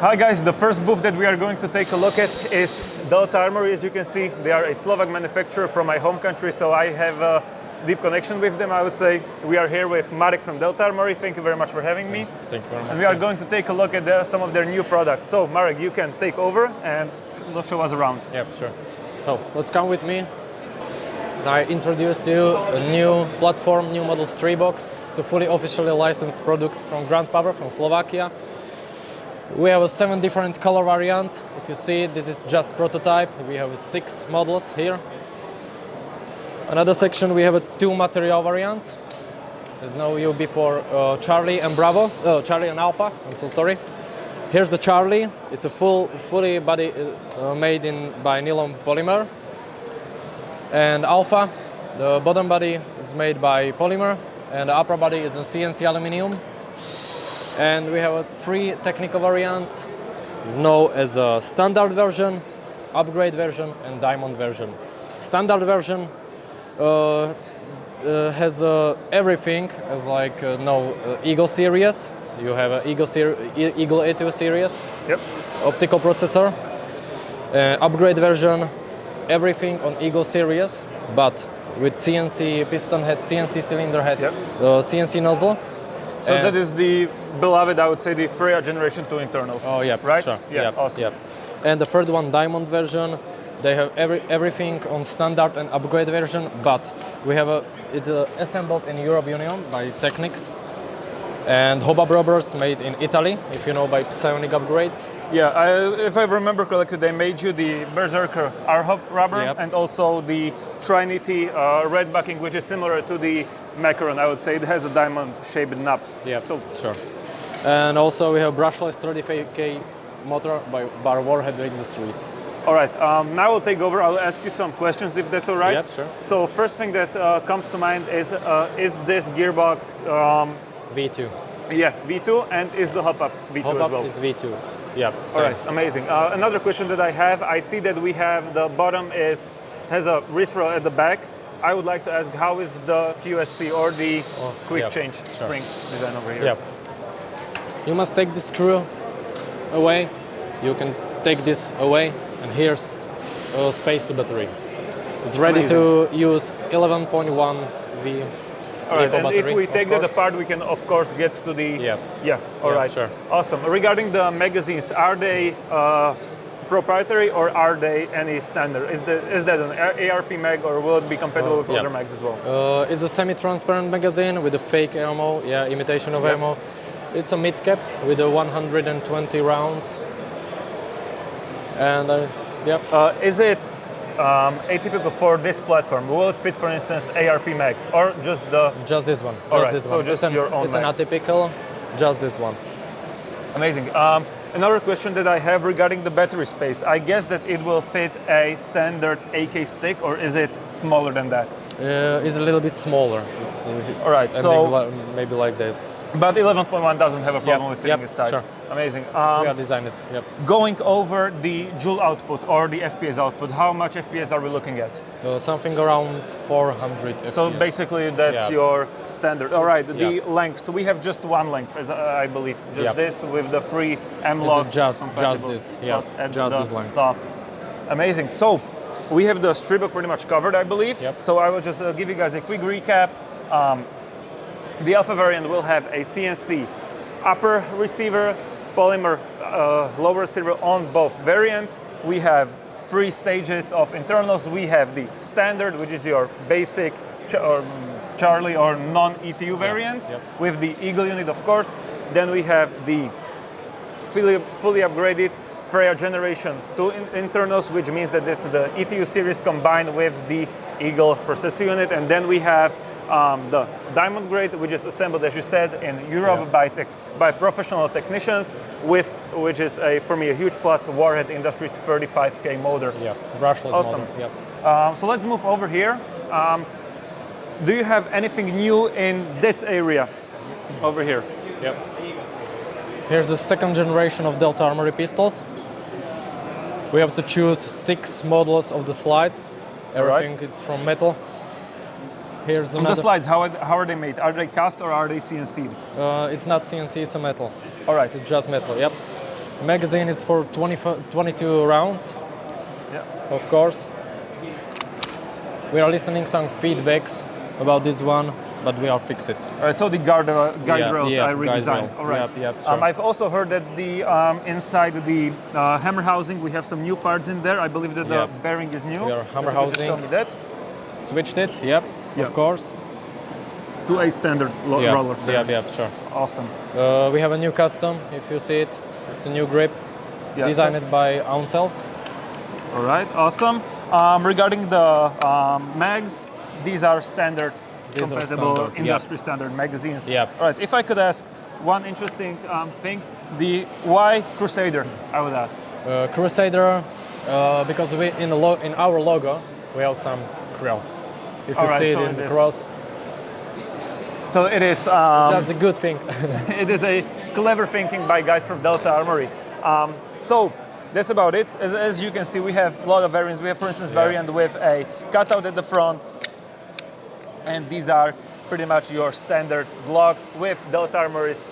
Hi guys, the first booth that we are going to take a look at is Delta Armory. As you can see, they are a Slovak manufacturer from my home country, so I have a deep connection with them, I would say. We are here with Marek from Delta Armory. Thank you very much for having me. Thank you very much. And we are going to take a look at some of their new products. So Marek, you can take over and show us around. Yep, sure. So let's come with me. I introduced you a new platform, new model Stribog. It's a fully officially licensed product from Grand Power, from Slovakia. We have 7 different color variants. If you see, this is just prototype. We have 6 models here. Another section, we have 2 material variants. There's no UB for Charlie and Bravo, Charlie and Alpha, I'm so sorry. Here's the Charlie. It's a fully body made by nylon polymer. And Alpha, the bottom body is made by polymer, and the upper body is in CNC aluminum. And we have 3 technical variants. It's known as a standard version, upgrade version, and diamond version. Standard version has everything, as like Eagle series. You have an Eagle A2 series, yep. Optical processor. Upgrade version, everything on Eagle series, but with CNC piston head, CNC cylinder head, yep. CNC nozzle. So that is the beloved, I would say, the Freya Generation 2 internals. Oh yeah, right? Sure. Yeah, Yep. awesome. Yep. And the third one, diamond version, they have everything on standard and upgrade version, but we have it assembled in Europe Union by Technics. And Hobab rubbers made in Italy, if you know, by Psionic Upgrades. Yeah, if I remember correctly, they made you the Berserker R-Hub rubber, yep. and also the Trinity red backing, which is similar to the Macaron. I would say it has a diamond-shaped knob. Yeah, so sure. And also we have brushless 35K motor by Bar Warhead Industries. All right, now I'll take over. I'll ask you some questions if that's all right. Yep, sure. So first thing that comes to mind is this gearbox V2. Yeah, V2, and is the hop-up V2 Hop-up as well? is V2. Yeah. All right, amazing. Another question that I have, I see that we have the bottom has a wrist rail at the back. I would like to ask, how is the QSC or the quick change spring design over here? Yep. You must take the screw away. You can take this away, and here's space to battery. It's ready to use 11.1 V. All right, and battery, if we take that apart, we can of course get to the... Yeah, all right. Sure. Awesome. Regarding the magazines, are they proprietary or are they any standard? Is that an ARP mag, or will it be compatible with other mags as well? It's a semi-transparent magazine with a fake ammo, imitation of ammo. It's a mid-cap with a 120 rounds. And is it atypical for this platform? Will it fit, for instance, ARP mags, or just this one? All right, so just your own It's mags. an atypical, just this one. Amazing. Another question that I have regarding the battery space. I guess that it will fit a standard AK stick, or is it smaller than that? It's a little bit smaller. All right, so maybe like that. But 11.1 doesn't have a problem with fitting inside. Sure. Amazing. We are designed it. Yep. Going over the joule output or the FPS output, how much FPS are we looking at? Something around 400 FPS. So basically that's your standard. All right, the length. So we have just one length, as I believe. Just this with the free M-Lock compatible slots at the top. Amazing. So we have the Stribog pretty much covered, I believe. Yep. So I will just give you guys a quick recap. The Alpha variant will have a CNC upper receiver, polymer lower receiver on both variants. We have 3 stages of internals. We have the standard, which is your basic Charlie or non-ETU variants, with the Eagle unit, of course. Then we have the fully upgraded Freya Generation 2 internals, which means that it's the ETU series combined with the Eagle processor unit. And then we have the diamond grade, which is assembled, as you said, in Europe by professional technicians, which is for me a huge plus. Warhead Industries 35K motor. Yeah, brushless awesome. Motor. Yep. So let's move over here. Do you have anything new in this area over here? Yep. Here's the 2nd generation of Delta Armory pistols. We have to choose 6 models of the slides. Everything is from metal. Here's another. The slides, how are they made? Are they cast or are they CNC'd? It's not CNC, it's a metal. All right. It's just metal, yep. Magazine is for 22 rounds, Yeah. of course. We are listening some feedbacks about this one, but we are fix it. All right, so the guide rails yeah, I redesigned. guide rail. All right. Yep, sure. I've also heard that the inside the hammer housing we have some new parts in there. I believe that the Yep. bearing is new. We are hammer If you could just housing. Show me that. Switched it, yep, Yep. of course. To a standard roller. Yep, sure. Awesome. We have a new custom, if you see it. It's a new grip, Yeah, designed by ourselves. All right, awesome. Regarding the mags, these are standard, These are compatible, standard, industry standard magazines. Yep. All right, if I could ask one interesting thing, the why Crusader, I would ask. Crusader, because we in our logo we have some cross. If you All right, see so it in it the is. cross, So it is. that's the good thing. It is a clever thinking by guys from Delta Armory. So that's about it. As you can see, we have a lot of variants. We have, for instance, variant with a cutout at the front, and these are pretty much your standard blocks with Delta Armory's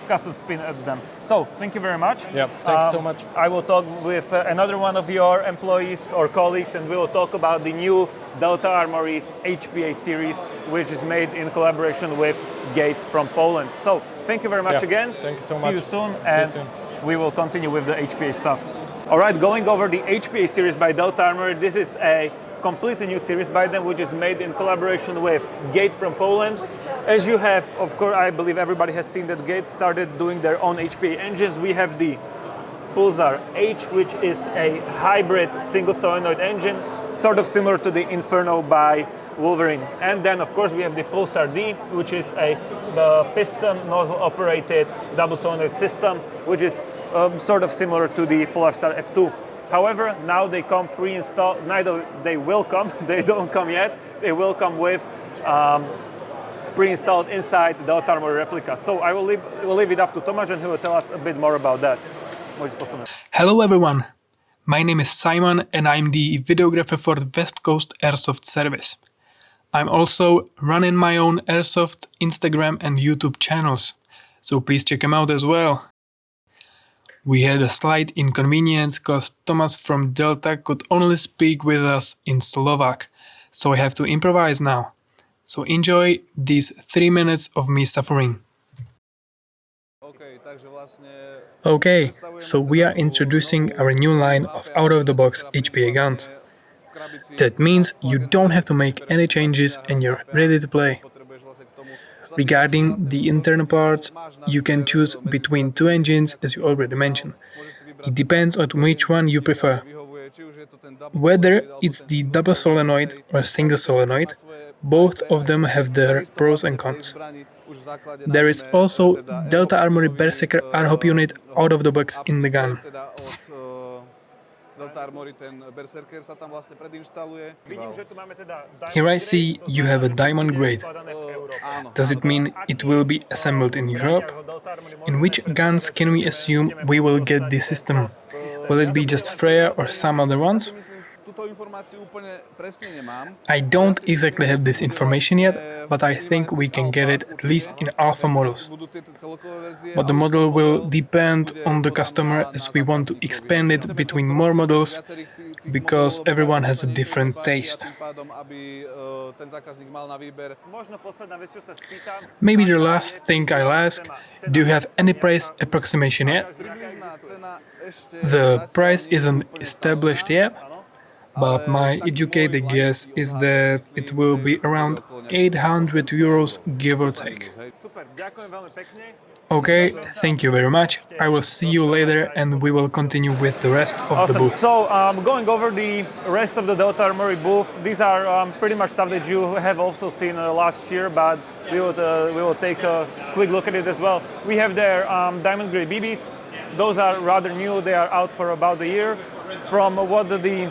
custom spin at them. So thank you very much. Yep, thank you so much. I will talk with another one of your employees or colleagues, and we will talk about the new Delta Armory HPA series, which is made in collaboration with Gate from Poland. So thank you very much Yeah, again. thank you so See you much. soon, See you and soon. we will continue with the HPA stuff. All right, going over the HPA series by Delta Armory. This is a completely new series by them, which is made in collaboration with Gate from Poland. As you have, of course, I believe everybody has seen that Gate started doing their own HPA engines. We have the Pulsar H, which is a hybrid single solenoid engine, sort of similar to the Inferno by Wolverine. And then, of course, we have the Pulsar D, which is the piston nozzle operated double solenoid system, which is sort of similar to the Polarstar F2. However, now they come pre-installed. Neither they will come, they don't come yet. They will come with pre-installed inside the Delta Armory replica. So I will leave it up to Tomáš, and he will tell us a bit more about that. Hello everyone, my name is Simon and I'm the videographer for the West Coast Airsoft Service. I'm also running my own Airsoft Instagram and YouTube channels, so please check them out as well. We had a slight inconvenience because Tomáš from Delta could only speak with us in Slovak, so I have to improvise now. So enjoy these 3 minutes of me suffering. Okay, so we are introducing our new line of out-of-the-box HPA guns. That means you don't have to make any changes and you're ready to play. Regarding the internal parts, you can choose between two engines, as you already mentioned. It depends on which one you prefer. Whether it's the double solenoid or single solenoid, both of them have their pros and cons. There is also Delta Armory Berserker R-Hop unit out of the box in the gun. Here I see you have a diamond grade. Does it mean it will be assembled in Europe? In which guns can we assume we will get this system? Will it be just Freya or some other ones? I don't exactly have this information yet, but I think we can get it at least in alpha models. But the model will depend on the customer, as we want to expand it between more models, because everyone has a different taste. Maybe the last thing I'll ask, do you have any price approximation yet? The price isn't established yet, but my educated guess is that it will be around 800 euros, give or take. Okay, thank you very much. I will see you later and we will continue with the rest of the booth. So going over the rest of the Delta Armory booth, these are pretty much stuff that you have also seen last year, but we will take a quick look at it as well. We have their diamond grade BBs. Those are rather new. They are out for about a year. From what the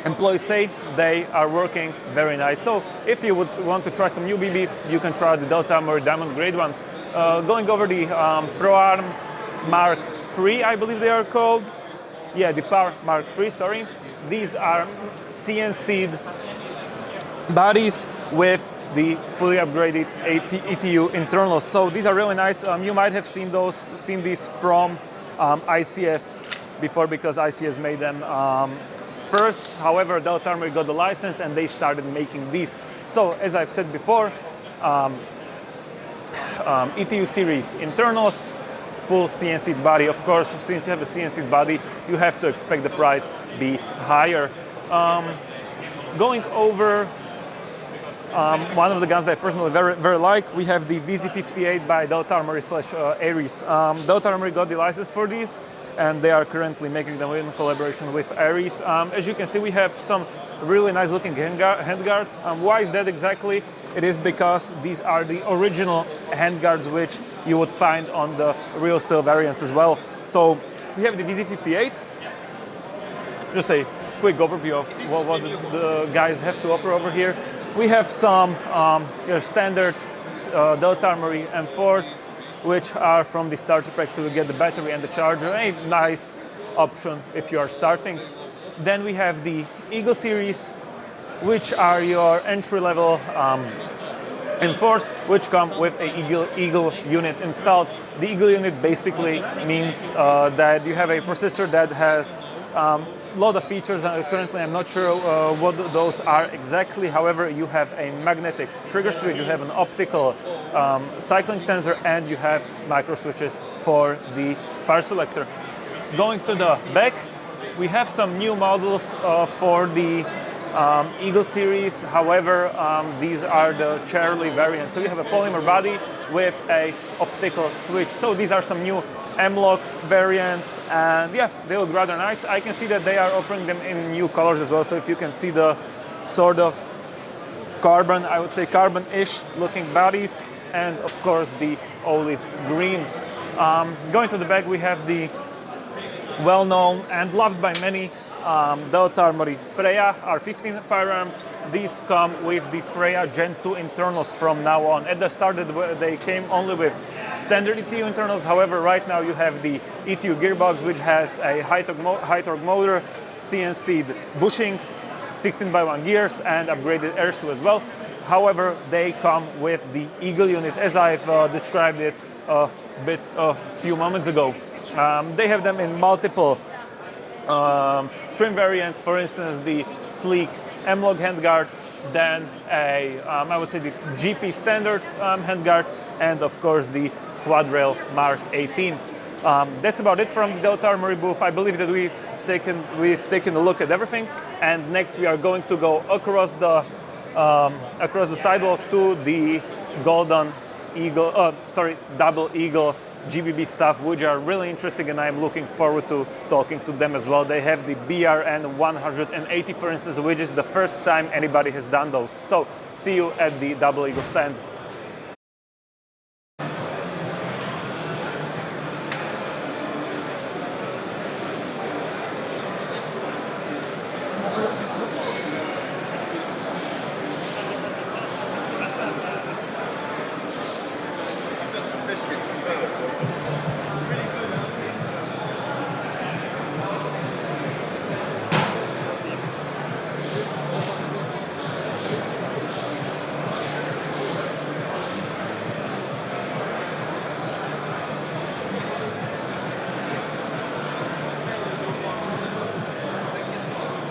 employees say, they are working very nice. So if you would want to try some new BBs, you can try the Delta Armory diamond grade ones. Going over the Pro Arms Mark III, I believe they are called. Yeah, the Power Mark III, sorry. These are CNC'd bodies with the fully upgraded ETU internals. So these are really nice. You might have seen these from ICS before, because ICS made them first. However, Delta Armory got the license and they started making these. So as I've said before, ETU series internals, full CNC body. Of course, since you have a CNC body, you have to expect the price be higher. Going over one of the guns that I personally very like, we have the VZ58 by Delta Armory / Ares. Delta Armory got the license for these, and they are currently making them in collaboration with Ares. As you can see, we have some really nice looking handguards. Why is that exactly? It is because these are the original handguards which you would find on the real steel variants as well. So we have the VZ58s. Just a quick overview of what the guys have to offer over here. We have some your standard Delta Armory M4s, which are from the starter pack, so you get the battery and the charger, a nice option if you are starting. Then we have the Eagle series, which are your entry-level M4s, which come with a Eagle unit installed. The Eagle unit basically means that you have a processor that has a lot of features. Currently, I'm not sure what those are exactly. However, you have a magnetic trigger switch, you have an optical cycling sensor, and you have micro switches for the fire selector. Going to the back, we have some new models for the Eagle series. However, these are the Charlie variants. So you have a polymer body with a optical switch. So these are some new M-Lock variants, and yeah, they look rather nice. I can see that they are offering them in new colors as well. So if you can see the sort of carbon, I would say carbon-ish looking bodies, and of course the olive green. Going to the back, we have the well-known and loved by many Delta Armory Freya R15 firearms. These come with the Freya Gen 2 internals from now on. At the start, they came only with standard ETU internals. However, right now you have the ETU gearbox, which has a high torque motor, CNC'd bushings, 16x1 gears, and upgraded airsuit as well. However, they come with the Eagle unit, as I've described it a few moments ago. They have them in multiple trim variants, for instance, the sleek M-Log handguard, then I would say the GP standard handguard, and of course the quad rail Mark 18. That's about it from the Delta Armory booth. I believe that we've taken a look at everything, and next we are going to go across the sidewalk to the Golden Eagle, Double Eagle GBB stuff, which are really interesting, and I'm looking forward to talking to them as well. They have the BRN 180, for instance, which is the first time anybody has done those. So see you at the Double Eagle stand.